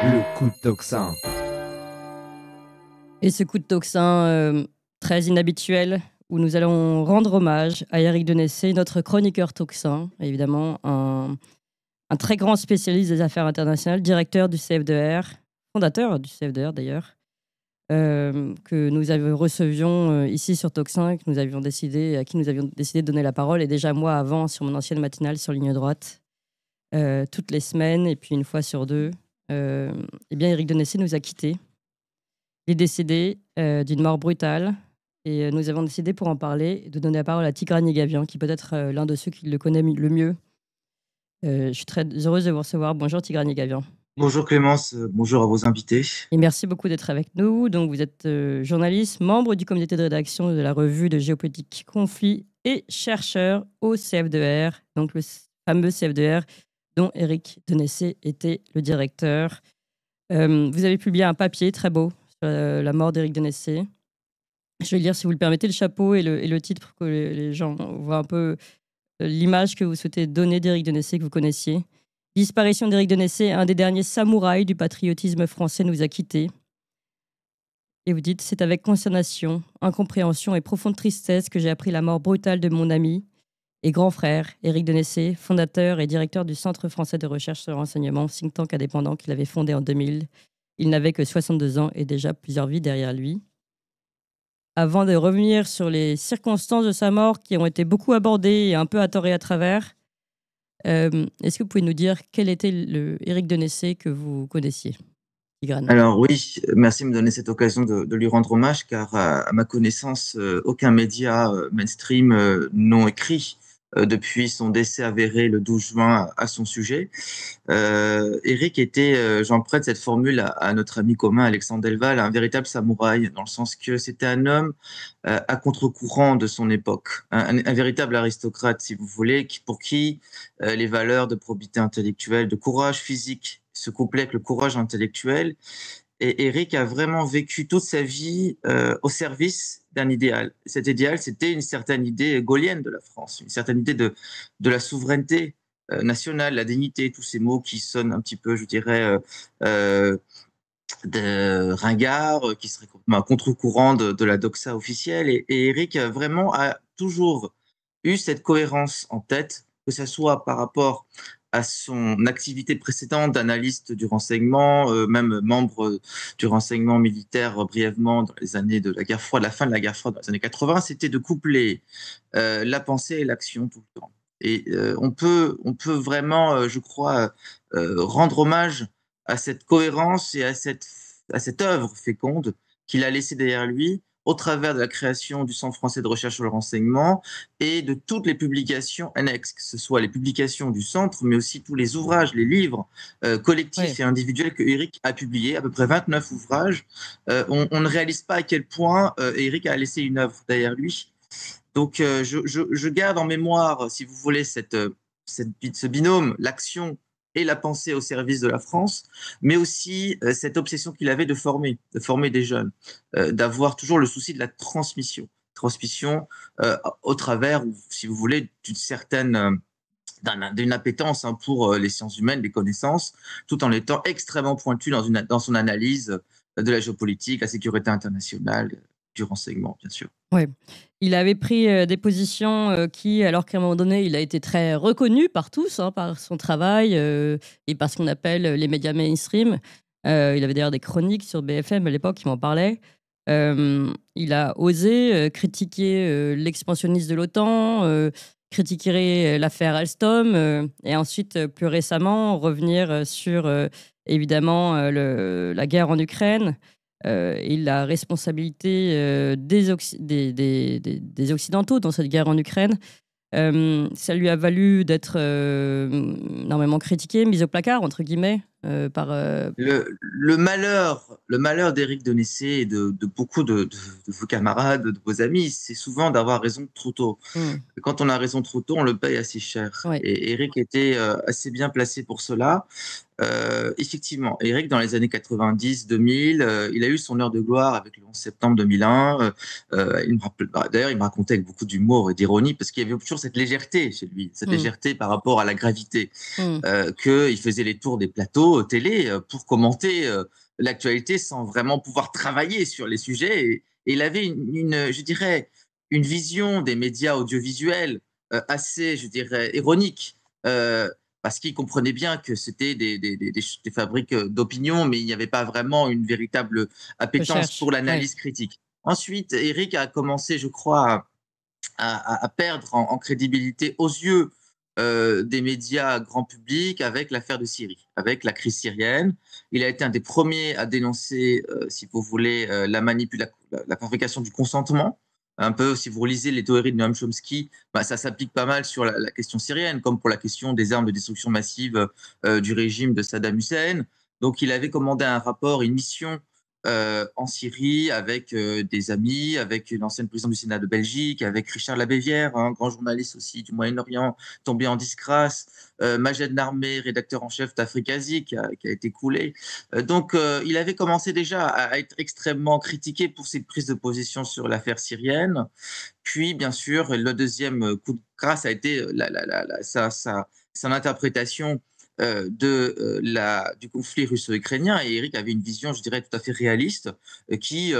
Le coup de tocsin. Et ce coup de tocsin très inhabituel, où nous allons rendre hommage à Éric Denessé, notre chroniqueur tocsin, évidemment, un très grand spécialiste des affaires internationales, directeur du CF2R, fondateur du CF2R d'ailleurs, que nous recevions ici sur Tocsin, à qui nous avions décidé de donner la parole, et déjà moi avant sur mon ancienne matinale sur Ligne Droite, toutes les semaines, et puis une fois sur deux. Eh bien, Éric Denessé nous a quittés. Il est décédé d'une mort brutale, et nous avons décidé, pour en parler, de donner la parole à Tigran Yegavian, qui peut être l'un de ceux qui le connaît le mieux. Je suis très heureuse de vous recevoir. Bonjour Tigran Yegavian. Bonjour Clémence, bonjour à vos invités. Et merci beaucoup d'être avec nous. Donc, vous êtes journaliste, membre du comité de rédaction de la revue de géopolitique Conflit et chercheur au CF2R, donc le fameux CF2R dont Éric Denessé était le directeur. Vous avez publié un papier très beau sur la mort d'Éric Denessé. Je vais lire, si vous le permettez, le chapeau et le titre pour que les gens voient un peu l'image que vous souhaitez donner d'Éric Denessé, que vous connaissiez. Disparition d'Éric Denessé, un des derniers samouraïs du patriotisme français, nous a quittés. Et vous dites, c'est avec consternation, incompréhension et profonde tristesse que j'ai appris la mort brutale de mon ami et grand frère, Éric Denessé, fondateur et directeur du Centre français de recherche sur le renseignement, think tank indépendant qu'il avait fondé en 2000. Il n'avait que 62 ans et déjà plusieurs vies derrière lui. Avant de revenir sur les circonstances de sa mort qui ont été beaucoup abordées et un peu à tort et à travers, est-ce que vous pouvez nous dire quel était le Éric Denessé que vous connaissiez, Tigran? Alors oui, merci de me donner cette occasion de lui rendre hommage, car à ma connaissance, aucun média mainstream n'ont écrit depuis son décès avéré le 12 juin à son sujet. Éric était, j'emprunte cette formule à notre ami commun Alexandre Delval, un véritable samouraï, dans le sens que c'était un homme à contre-courant de son époque, un véritable aristocrate, si vous voulez, pour qui les valeurs de probité intellectuelle, de courage physique se couplaient avec le courage intellectuel. Et Éric a vraiment vécu toute sa vie au service d'un idéal. Cet idéal, c'était une certaine idée gaulienne de la France, une certaine idée de la souveraineté nationale, la dignité, tous ces mots qui sonnent un petit peu, je dirais, de ringard, qui serait un contre-courant de la doxa officielle. Et Éric vraiment a toujours eu cette cohérence en tête, que ce soit par rapport à son activité précédente d'analyste du renseignement, même membre du renseignement militaire brièvement dans les années de la guerre froide, la fin de la guerre froide dans les années 80, c'était de coupler la pensée et l'action tout le temps. Et on peut vraiment, je crois, rendre hommage à cette cohérence et à cette œuvre féconde qu'il a laissée derrière lui, au travers de la création du Centre français de recherche sur le renseignement et de toutes les publications annexes, que ce soit les publications du Centre, mais aussi tous les ouvrages, les livres collectifs et individuels que Éric a publiés, à peu près 29 ouvrages. On ne réalise pas à quel point Éric a laissé une œuvre derrière lui. Donc, je garde en mémoire, si vous voulez, ce binôme, l'action et la pensée au service de la France, mais aussi cette obsession qu'il avait de former des jeunes, d'avoir toujours le souci de la transmission au travers, si vous voulez, d'une appétence pour les sciences humaines, les connaissances, tout en étant extrêmement pointu dans son analyse de la géopolitique, la sécurité internationale, du renseignement, bien sûr. Oui. Il avait pris des positions qui, alors qu'à un moment donné, il a été très reconnu par tous, par son travail et par ce qu'on appelle les médias mainstream. Il avait d'ailleurs des chroniques sur BFM à l'époque qui m'en parlaient. Il a osé critiquer l'expansionnisme de l'OTAN, critiquer l'affaire Alstom et ensuite, plus récemment, revenir sur, évidemment, la guerre en Ukraine. Et la responsabilité des Occidentaux dans cette guerre en Ukraine. Ça lui a valu d'être énormément critiqué, mis au placard, entre guillemets, par... Le malheur d'Éric Denessé et de beaucoup de vos camarades, de vos amis, c'est souvent d'avoir raison trop tôt. Quand on a raison trop tôt, on le paye assez cher. Ouais. Et Éric était assez bien placé pour cela. Effectivement, Éric, dans les années 90-2000, il a eu son heure de gloire avec le 11 septembre 2001. D'ailleurs, il me racontait avec beaucoup d'humour et d'ironie, parce qu'il y avait toujours cette légèreté chez lui, cette légèreté par rapport à la gravité, qu'il faisait les tours des plateaux plateau télé pour commenter l'actualité sans vraiment pouvoir travailler sur les sujets. Et il avait je dirais, une vision des médias audiovisuels assez, je dirais, ironique. Parce qu'il comprenait bien que c'était des fabriques d'opinion, mais il n'y avait pas vraiment une véritable appétence Recherche. pour Ouais. l'analyse critique. Ensuite, Eric a commencé, je crois, à perdre en crédibilité aux yeux des médias grand public avec l'affaire de Syrie, avec la crise syrienne. Il a été un des premiers à dénoncer, si vous voulez, la fabrication du consentement. Un peu, si vous lisez les théories de Noam Chomsky, bah, ça s'applique pas mal sur la question syrienne, comme pour la question des armes de destruction massive du régime de Saddam Hussein. Donc, il avait commandé un rapport, une mission en Syrie avec des amis, avec une ancienne présidente du Sénat de Belgique, avec Richard Labévière, un grand journaliste aussi du Moyen-Orient, tombé en disgrâce, Majed Narmé, rédacteur en chef d'Afrique-Asie, qui a été coulé. Donc, il avait commencé déjà à être extrêmement critiqué pour ses prises de position sur l'affaire syrienne. Puis, bien sûr, le deuxième coup de grâce a été son interprétation du conflit russo-ukrainien. Et Eric avait une vision, je dirais, tout à fait réaliste, qui,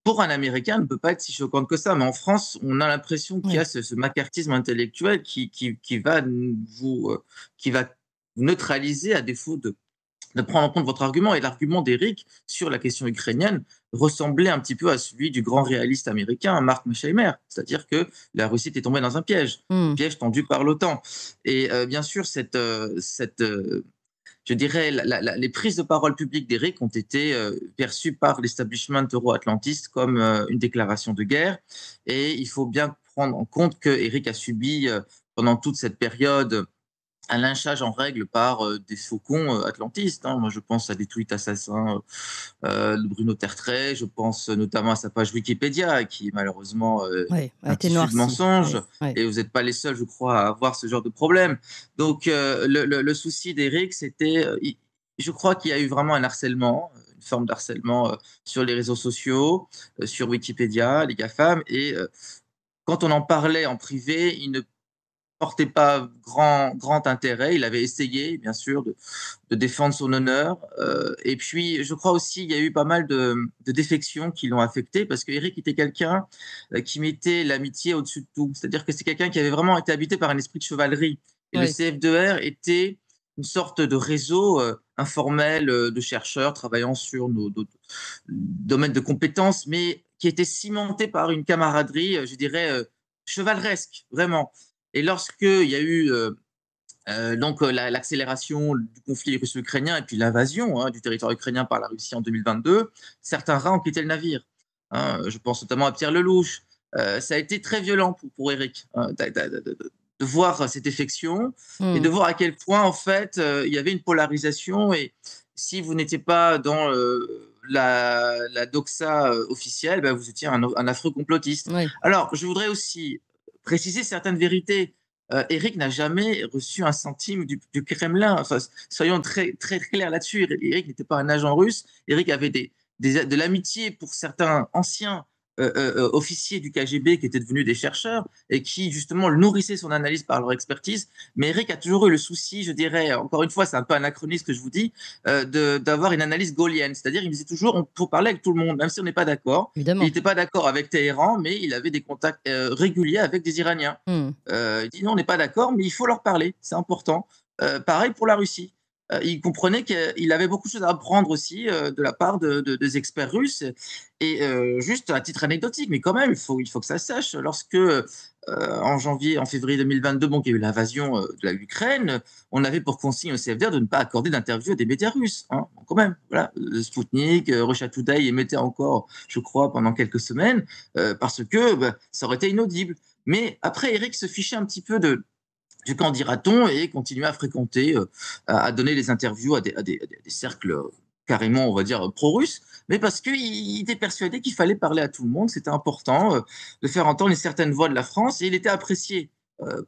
pour un Américain, ne peut pas être si choquante que ça. Mais en France, on a l'impression qu'il y a Ouais. ce macartisme intellectuel qui va vous neutraliser à défaut de prendre en compte votre argument. Et l'argument d'Eric sur la question ukrainienne ressemblait un petit peu à celui du grand réaliste américain Mark Meschheimer, c'est-à-dire que la Russie était tombée dans un Hmm. piège tendu par l'OTAN. Et bien sûr, je dirais, les prises de parole publiques d'Eric ont été perçues par l'establishment euro-atlantiste comme une déclaration de guerre. Et il faut bien prendre en compte que Eric a subi pendant toute cette période un lynchage en règle par des faucons atlantistes, hein. Moi, je pense à des tweets assassins de Bruno Tertrais. Je pense notamment à sa page Wikipédia, qui malheureusement Ouais. A un été tissu de noirci. mensonges. Ouais. Ouais. Et vous n'êtes pas les seuls, je crois, à avoir ce genre de problème. Donc, le souci d'Eric, c'était, je crois qu'il y a eu vraiment un harcèlement, une forme d'harcèlement sur les réseaux sociaux, sur Wikipédia, les GAFAM. Et quand on en parlait en privé, il ne portait pas grand intérêt. Il avait essayé, bien sûr, de défendre son honneur. Et puis, je crois aussi, il y a eu pas mal de défections qui l'ont affecté, parce qu'Éric était quelqu'un qui mettait l'amitié au-dessus de tout. C'est-à-dire que c'est quelqu'un qui avait vraiment été habité par un esprit de chevalerie. Et le Ouais. CF2R était une sorte de réseau informel de chercheurs travaillant sur nos domaines de compétences, mais qui était cimenté par une camaraderie, je dirais, chevaleresque, vraiment. Et lorsqu'il y a eu donc l'accélération du conflit russo-ukrainien et puis l'invasion du territoire ukrainien par la Russie en 2022, certains rats ont quitté le navire, hein. Je pense notamment à Pierre Lelouch. Ça a été très violent pour Eric, hein, de voir cette défection et de Hmm. voir à quel point, en fait, il y avait une polarisation. Et si vous n'étiez pas dans la doxa officielle, ben, vous étiez un affreux complotiste. Ouais. Alors, je voudrais aussi préciser certaines vérités. Eric n'a jamais reçu un centime du Kremlin. Enfin, soyons très clairs là-dessus. Eric n'était pas un agent russe. Eric avait de l'amitié pour certains anciens officiers du KGB qui étaient devenus des chercheurs et qui, justement, nourrissaient son analyse par leur expertise. Mais Eric a toujours eu le souci, je dirais, encore une fois, c'est un peu anachronique ce que je vous dis, d'avoir une analyse gaullienne. C'est-à-dire, il disait toujours, on faut parler avec tout le monde, même si on n'est pas d'accord. Il Évidemment. n'était pas d'accord avec Téhéran, mais il avait des contacts réguliers avec des Iraniens. Hmm. Il dit non, on n'est pas d'accord, mais il faut leur parler, c'est important. Pareil pour la Russie. Il comprenait qu'il avait beaucoup de choses à apprendre aussi de la part des experts russes. Et juste à titre anecdotique, mais quand même, il faut que ça se sache. Lorsque, en février 2022, bon, il y a eu l'invasion de l'Ukraine, on avait pour consigne au CFDR de ne pas accorder d'interview à des médias russes, hein. Bon, quand même, voilà. Sputnik, Russia Today émettait encore, je crois, pendant quelques semaines, parce que bah, ça aurait été inaudible. Mais après, Eric se fichait un petit peu du qu'en dira-t-on et continuait à fréquenter, à donner des interviews à des cercles carrément, on va dire, pro-russes, mais parce qu'il était persuadé qu'il fallait parler à tout le monde, c'était important de faire entendre une certaine voix de la France, et il était apprécié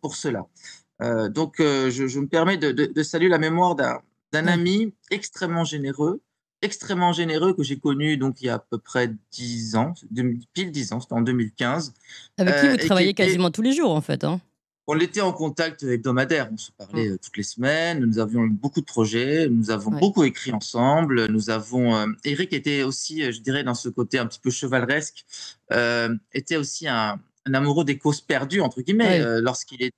pour cela. Donc, je me permets de saluer la mémoire d'un Ouais. ami extrêmement généreux que j'ai connu donc il y a à peu près 10 ans, pile 10 ans, c'était en 2015, Avec qui vous et qui travaillez était quasiment tous les jours, en fait, hein? On était en contact hebdomadaire, on se parlait Mm. toutes les semaines, nous avions beaucoup de projets, nous avons Ouais. beaucoup écrit ensemble, Eric était aussi, je dirais, dans ce côté un petit peu chevaleresque, était aussi un amoureux des causes perdues, entre guillemets. Ouais.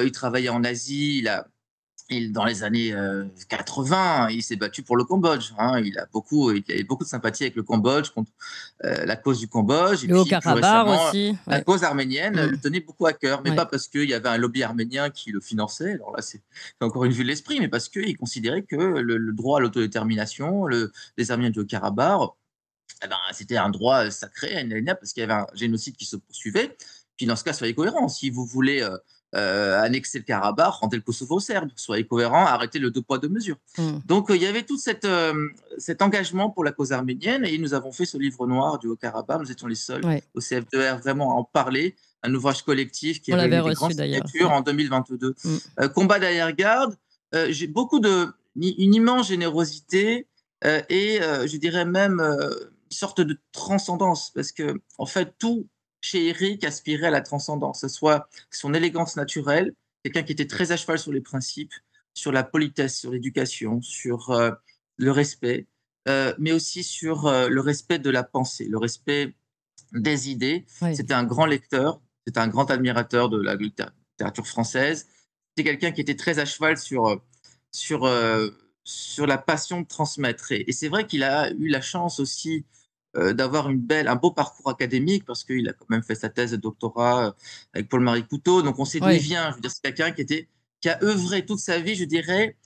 Il travaillait en Asie, dans les années 80, il s'est battu pour le Cambodge, hein. Il avait beaucoup de sympathie avec le Cambodge, contre la cause du Cambodge. Et Le puis, plus Haut-Karabakh récemment, aussi. la Ouais. cause arménienne Mm. lui tenait beaucoup à cœur. Mais Ouais. pas parce qu'il y avait un lobby arménien qui le finançait. Alors là, c'est encore une vue de l'esprit, mais parce qu'il considérait que le droit à l'autodétermination, des Arméniens du Haut-Karabakh, eh ben, c'était un droit sacré, inaliénable, parce qu'il y avait un génocide qui se poursuivait. Puis dans ce cas, soyez cohérents. Si vous voulez annexer le Karabakh, rendez le Kosovo serbe. Soyez cohérents, arrêtez le deux poids, deux mesures. Mm. Donc il y avait tout cet engagement pour la cause arménienne et nous avons fait ce livre noir du Haut-Karabakh. Nous étions les seuls Ouais. au CF2R vraiment à en parler. Un ouvrage collectif qui On a l'avait réuni des reçu grandes d'ailleurs. signatures Ouais. en 2022. Mm. Combat d'arrière-garde, j'ai une immense générosité je dirais même une sorte de transcendance, parce que en fait, tout chez Eric aspirait à la transcendance, que ce soit son élégance naturelle, quelqu'un qui était très à cheval sur les principes, sur la politesse, sur l'éducation, sur le respect, mais aussi sur le respect de la pensée, le respect des idées. Ouais. C'était un grand lecteur, c'était un grand admirateur de la littérature française. C'était quelqu'un qui était très à cheval sur, euh, sur la passion de transmettre. Et c'est vrai qu'il a eu la chance aussi d'avoir un beau parcours académique, parce qu'il a quand même fait sa thèse de doctorat avec Paul-Marie Couteau. Donc on sait d'où il Ouais. vient. Je veux dire, c'est quelqu'un qui a œuvré toute sa vie, je dirais,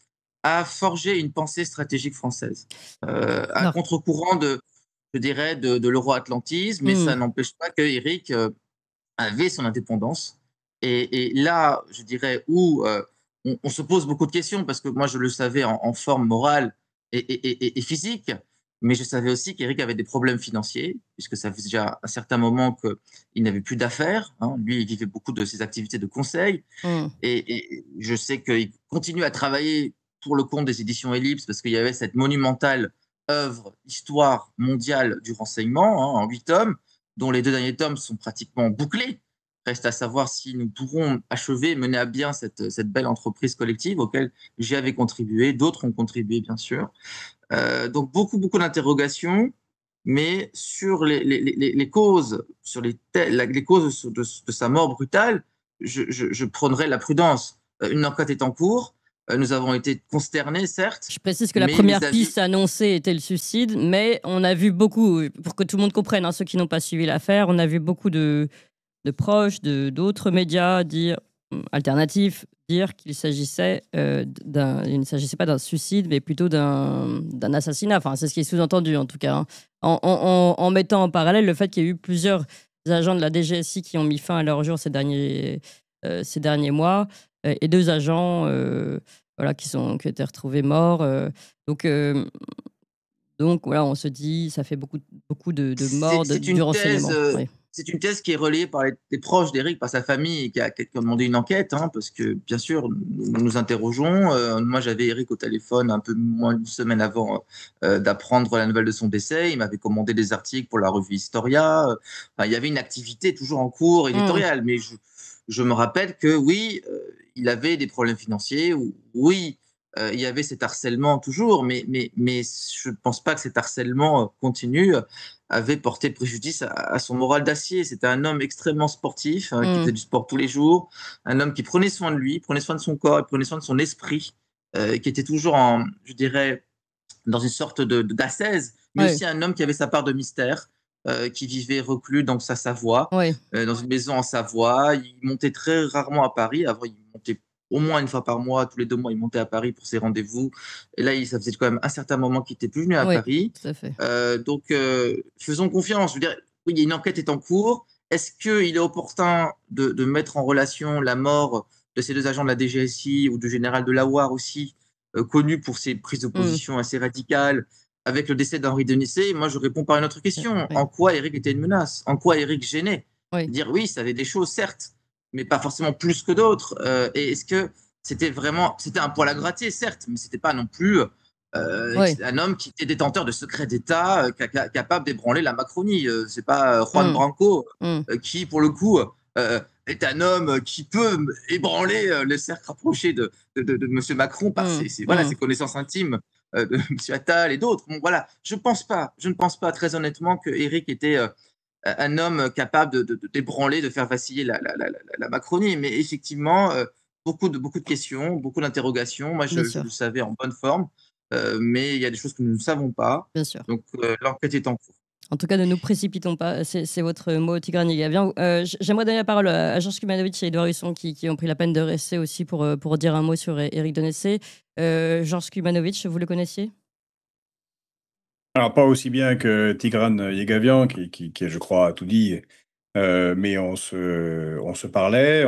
à forger une pensée stratégique française, à Alors, contre-courant je dirais, de l'euro-atlantisme, mais mm. ça n'empêche pas que Eric avait son indépendance. Et là, je dirais, où on se pose beaucoup de questions, parce que moi, je le savais en forme morale et physique, mais je savais aussi qu'Eric avait des problèmes financiers, puisque ça faisait déjà un certain moment qu'il n'avait plus d'affaires, hein. Lui, il vivait beaucoup de ses activités de conseil. Mm. Et je sais qu'il continue à travailler pour le compte des éditions Ellipse, parce qu'il y avait cette monumentale œuvre, histoire mondiale du renseignement, hein, en 8 tomes, dont les 2 derniers tomes sont pratiquement bouclés. Reste à savoir si nous pourrons achever, mener à bien cette belle entreprise collective auquel j'y avais contribué, d'autres ont contribué bien sûr. Donc beaucoup, beaucoup d'interrogations, mais sur les causes, les causes de sa mort brutale, je prônerais la prudence. Une enquête est en cours. Nous avons été consternés, certes, Je précise que la mais première vis-à-vis. piste annoncée était le suicide, mais on a vu beaucoup, pour que tout le monde comprenne, hein, ceux qui n'ont pas suivi l'affaire, on a vu beaucoup de proches, d'autres médias dire alternatifs, dire il ne s'agissait pas d'un suicide, mais plutôt d'un assassinat. Enfin, c'est ce qui est sous-entendu en tout cas, hein. En mettant en parallèle le fait qu'il y a eu plusieurs agents de la DGSI qui ont mis fin à leur jour ces derniers mois, et 2 agents voilà, qui ont été retrouvés morts. Donc voilà, on se dit, ça fait beaucoup de morts C'est du une thèse, renseignement. Ouais. c'est une thèse qui est relayée par les proches d'Éric, par sa famille, et qui a demandé une enquête, hein, parce que, bien sûr, nous nous interrogeons. Moi, j'avais Éric au téléphone un peu moins d'une semaine avant d'apprendre la nouvelle de son décès. Il m'avait commandé des articles pour la revue Historia. Enfin, il y avait une activité toujours en cours Mm. éditoriale, mais je me rappelle que oui, il avait des problèmes financiers. Oui, il y avait cet harcèlement toujours, mais je ne pense pas que cet harcèlement continu avait porté préjudice à son moral d'acier. C'était un homme extrêmement sportif, qui Mm. faisait du sport tous les jours, un homme qui prenait soin de lui, prenait soin de son corps, et prenait soin de son esprit, qui était toujours je dirais, dans une sorte d'ascèse, mais Ouais. aussi un homme qui avait sa part de mystère, qui vivait reclus dans sa Savoie, Ouais. dans une maison en Savoie. Il montait très rarement à Paris. Avant, il montait au moins une fois par mois, tous les 2 mois, il montait à Paris pour ses rendez-vous. Et là, ça faisait quand même un certain moment qu'il n'était plus venu à Ouais, Paris. tout à fait. Faisons confiance. Je veux dire, oui, il y a une enquête est en cours. Est-ce qu'il est opportun de mettre en relation la mort de ces 2 agents de la DGSI ou du général de Lawar aussi, connu pour ses prises de Mm. position assez radicales, avec le décès d'Henri Denisset? Moi, je réponds par une autre question. Ouais. En quoi Eric était une menace? En quoi Eric gênait? Ouais. Dire oui, ça avait des choses, certes, mais pas forcément plus que d'autres. Et est-ce que c'était un poil à gratter, certes, mais c'était pas non plus Ouais. un homme qui était détenteur de secrets d'État, capable d'ébranler la Macronie. C'est pas Juan Mm. Branco Mm. qui, pour le coup, est un homme qui peut ébranler le cercle rapproché de M. Macron par Mmh, voilà, mmh. ses connaissances intimes de M. Attal et d'autres. Bon, voilà, je ne pense pas très honnêtement que Éric était un homme capable d'ébranler, de faire vaciller la Macronie. Mais effectivement, beaucoup de questions, beaucoup d'interrogations. Moi, Bien je sûr, le savais en bonne forme, mais il y a des choses que nous ne savons pas. bien sûr. Donc, l'enquête est en cours. En tout cas, ne nous précipitons pas, c'est votre mot, Tigran Yegavian. J'aimerais donner la parole à Georges Kumanovic et Édouard Husson qui ont pris la peine de rester aussi pour dire un mot sur Éric Donessé. Georges Kumanovic, vous le connaissiez? Alors, pas aussi bien que Tigran Yegavian, qui, je crois, a tout dit, mais on se parlait.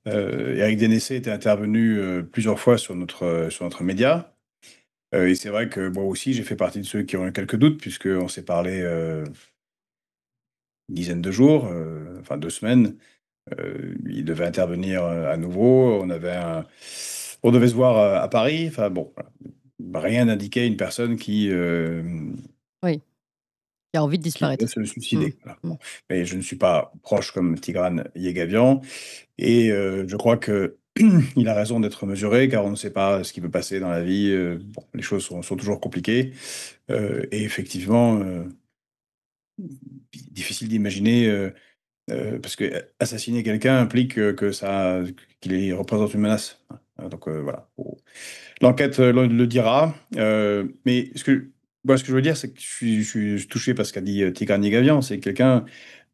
Éric Dénessé était intervenu plusieurs fois sur notre média. Et c'est vrai que moi aussi, j'ai fait partie de ceux qui ont eu quelques doutes, puisqu'on s'est parlé une dizaine de jours, enfin 2 semaines. Il devait intervenir à nouveau. On devait se voir à Paris. Enfin bon, voilà. Rien n'indiquait une personne Oui, qui a envie de qui allait disparaître. se Mmh, suicider. Voilà. mmh. Bon. Mais je ne suis pas proche comme Tigran Yegavian. Et je crois que il a raison d'être mesuré, car on ne sait pas ce qui peut passer dans la vie. Bon, les choses sont toujours compliquées. Et effectivement, difficile d'imaginer, parce que assassiner quelqu'un implique qu'il représente une menace. Donc voilà. L'enquête le dira. Mais ce que je veux dire, c'est que je suis touché par ce qu'a dit Tigran Yegavian. C'est quelqu'un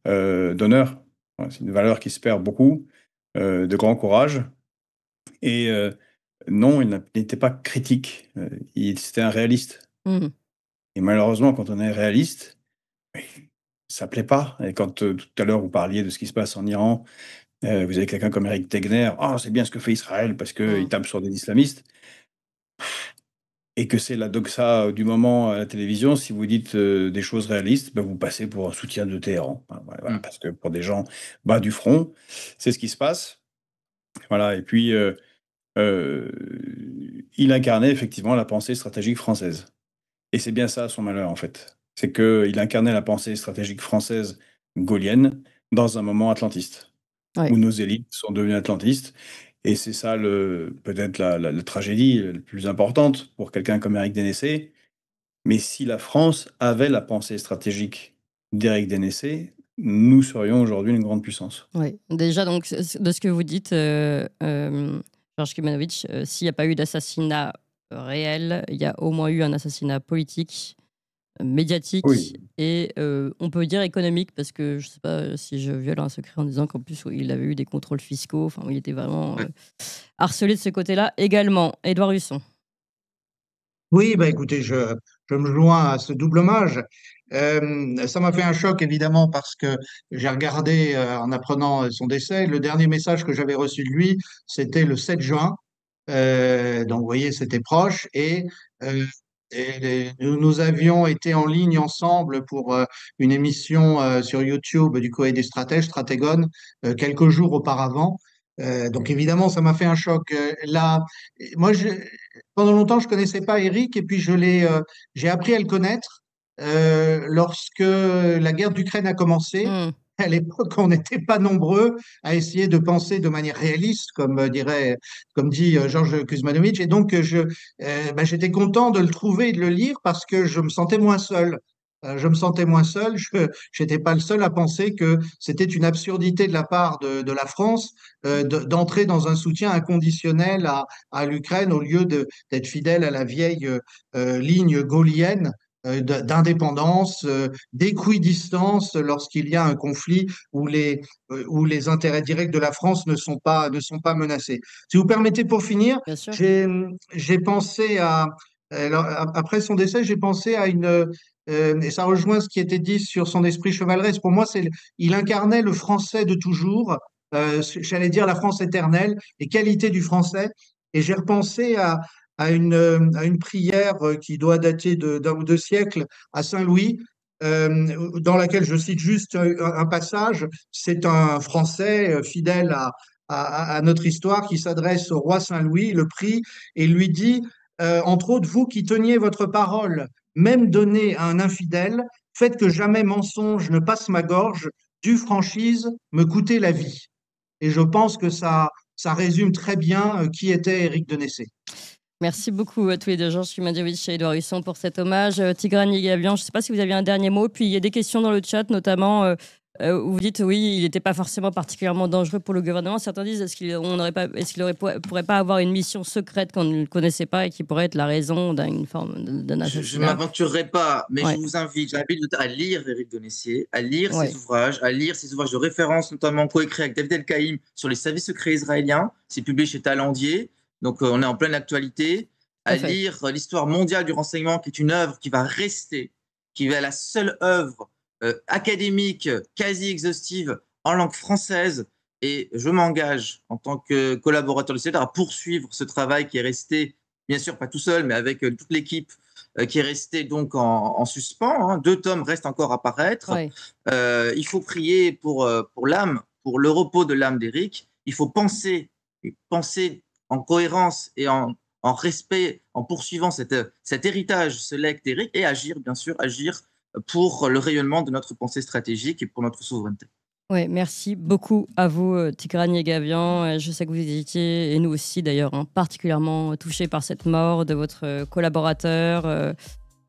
d'honneur. Voilà, c'est une valeur qui se perd beaucoup, de grand courage. Et non, il n'était pas critique. C'était un réaliste. Mmh. Et malheureusement, quand on est réaliste, ça plaît pas. Et quand tout à l'heure vous parliez de ce qui se passe en Iran, vous avez quelqu'un comme Eric Tegner. Oh, c'est bien ce que fait Israël parce qu'il Mmh. tape sur des islamistes. Et que c'est la doxa du moment à la télévision, si vous dites des choses réalistes, ben vous passez pour un soutien de Téhéran. Enfin, voilà, Mmh. parce que pour des gens bas du front, c'est ce qui se passe. Voilà. Et puis, euh, il incarnait effectivement la pensée stratégique française. Et c'est bien ça son malheur, en fait. C'est qu'il incarnait la pensée stratégique française gaulienne dans un moment atlantiste, Ouais, où nos élites sont devenues atlantistes. Et c'est ça, peut-être la tragédie la plus importante pour quelqu'un comme Éric Dénessé. Mais si la France avait la pensée stratégique d'Éric Dénessé, nous serions aujourd'hui une grande puissance. ouais. Déjà, donc, de ce que vous dites, Georges Kumanovic, s'il n'y a pas eu d'assassinat réel, il y a au moins eu un assassinat politique, médiatique Oui, et on peut dire économique parce que je ne sais pas si je viole un secret en disant qu'en plus oui, il avait eu des contrôles fiscaux, enfin il était vraiment Ouais. harcelé de ce côté-là également. Édouard Husson. Oui, bah écoutez, je me joins à ce double hommage. Ça m'a fait un choc, évidemment, parce que j'ai regardé en apprenant son décès. Le dernier message que j'avais reçu de lui, c'était le 7 juin. Donc, vous voyez, c'était proche. Nous avions été en ligne ensemble pour une émission sur YouTube du Coé des Stratèges, Stratégone, quelques jours auparavant. Donc, évidemment, ça m'a fait un choc. Là, moi, pendant longtemps, je connaissais pas Eric, et puis j'ai appris à le connaître lorsque la guerre d'Ukraine a commencé. Hmm, À l'époque, on n'était pas nombreux à essayer de penser de manière réaliste, comme dit Georges Kuzmanovic. Et donc, j'étais content de le trouver et de le lire parce que je me sentais moins seul. Je me sentais moins seul. Je n'étais pas le seul à penser que c'était une absurdité de la part de la France d'entrer dans un soutien inconditionnel à l'Ukraine au lieu d'être fidèle à la vieille ligne gaullienne d'indépendance, d'équidistance lorsqu'il y a un conflit où les intérêts directs de la France ne sont pas menacés. Si vous permettez, pour finir, bien sûr. j'ai pensé alors, après son décès, j'ai pensé à et ça rejoint ce qui était dit sur son esprit chevaleresque. Pour moi, il incarnait le français de toujours, j'allais dire la France éternelle, les qualités du français. Et j'ai repensé à une prière qui doit dater d'un ou deux siècles à Saint-Louis, dans laquelle je cite juste un passage. C'est un Français fidèle à notre histoire qui s'adresse au roi Saint-Louis, le prie et lui dit, entre autres, vous qui teniez votre parole, même donnée à un infidèle, faites que jamais mensonge ne passe ma gorge, dû franchise me coûter la vie. Et je pense que ça résume très bien qui était Éric de Nessé. Merci beaucoup à tous les deux, Georges Kumadjovic et Édouard Husson, pour cet hommage. Tigran Yegabian, je ne sais pas si vous aviez un dernier mot. Puis il y a des questions dans le chat, notamment où vous dites oui, il n'était pas forcément particulièrement dangereux pour le gouvernement. Certains disent est-ce qu'il pourrait pas avoir une mission secrète qu'on ne connaissait pas et qui pourrait être la raison d'un assassinat. Je ne m'aventurerai pas, mais Ouais. je vous invite à lire Éric de Nessier, à lire Ouais. ses ouvrages, de référence, notamment coécrits avec David El-Kaïm sur les services secrets israéliens. C'est publié chez Talendier, donc on est en pleine actualité. À Parfait. lire l'histoire mondiale du renseignement, qui est une œuvre qui va rester, qui est la seule œuvre académique quasi exhaustive en langue française. Et je m'engage en tant que collaborateur de CEDAR à poursuivre ce travail qui est resté, bien sûr pas tout seul, mais avec toute l'équipe qui est restée donc en suspens. 2 tomes restent encore à paraître. Ouais. Il faut prier pour l'âme, pour le repos de l'âme d'Éric. Il faut penser en cohérence et en respect, en poursuivant cet héritage, ce legs d'Éric, et agir, bien sûr, pour le rayonnement de notre pensée stratégique et pour notre souveraineté. Ouais, merci beaucoup à vous, Tigran Yegabian. Je sais que vous étiez, et nous aussi d'ailleurs, particulièrement touchés par cette mort de votre collaborateur,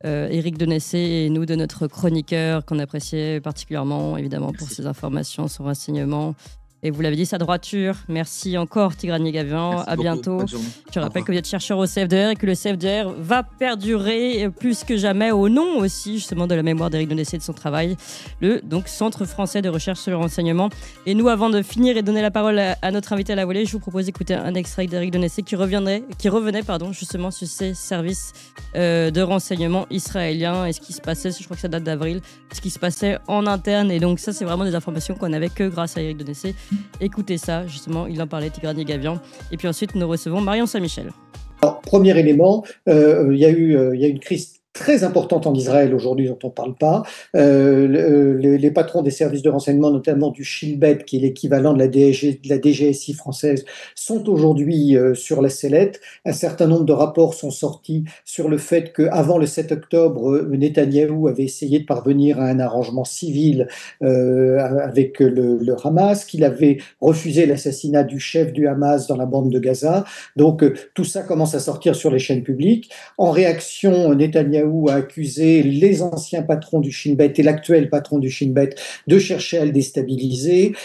Éric de Nessé, et nous de notre chroniqueur qu'on appréciait particulièrement, évidemment, pour ses informations, son renseignement. Et vous l'avez dit, sa droiture. Merci encore, Tigran Yegabian. Merci À beaucoup. bientôt. Bonne journée. Je Au rappelle revoir. que vous êtes chercheur au CFDR et que le CFDR va perdurer plus que jamais au nom aussi justement de la mémoire d'Éric de Nessé et de son travail, le donc Centre français de recherche sur le renseignement. Et nous, avant de finir et donner la parole à notre invité à la volée, je vous propose d'écouter un extrait d'Éric de Nessé qui revenait justement sur ces services de renseignement israéliens et ce qui se passait, je crois que ça date d'avril, ce qui se passait en interne. Et donc ça, c'est vraiment des informations qu'on n'avait que grâce à Éric de Nessé. Écoutez ça, justement, il en parlait, Tigran Yegabian. Et puis ensuite, nous recevons Marion Saint-Michel. Alors, premier élément, il y a une crise très importante en Israël aujourd'hui dont on ne parle pas. Les patrons des services de renseignement, notamment du Shin Bet, qui est l'équivalent de la DGSI française, sont aujourd'hui sur la sellette. Un certain nombre de rapports sont sortis sur le fait qu'avant le 7 octobre, Netanyahou avait essayé de parvenir à un arrangement civil avec le Hamas, qu'il avait refusé l'assassinat du chef du Hamas dans la bande de Gaza. Donc tout ça commence à sortir sur les chaînes publiques. En réaction, Netanyahou a accusé les anciens patrons du Shin Bet et l'actuel patron du Shin Bet de chercher à le déstabiliser.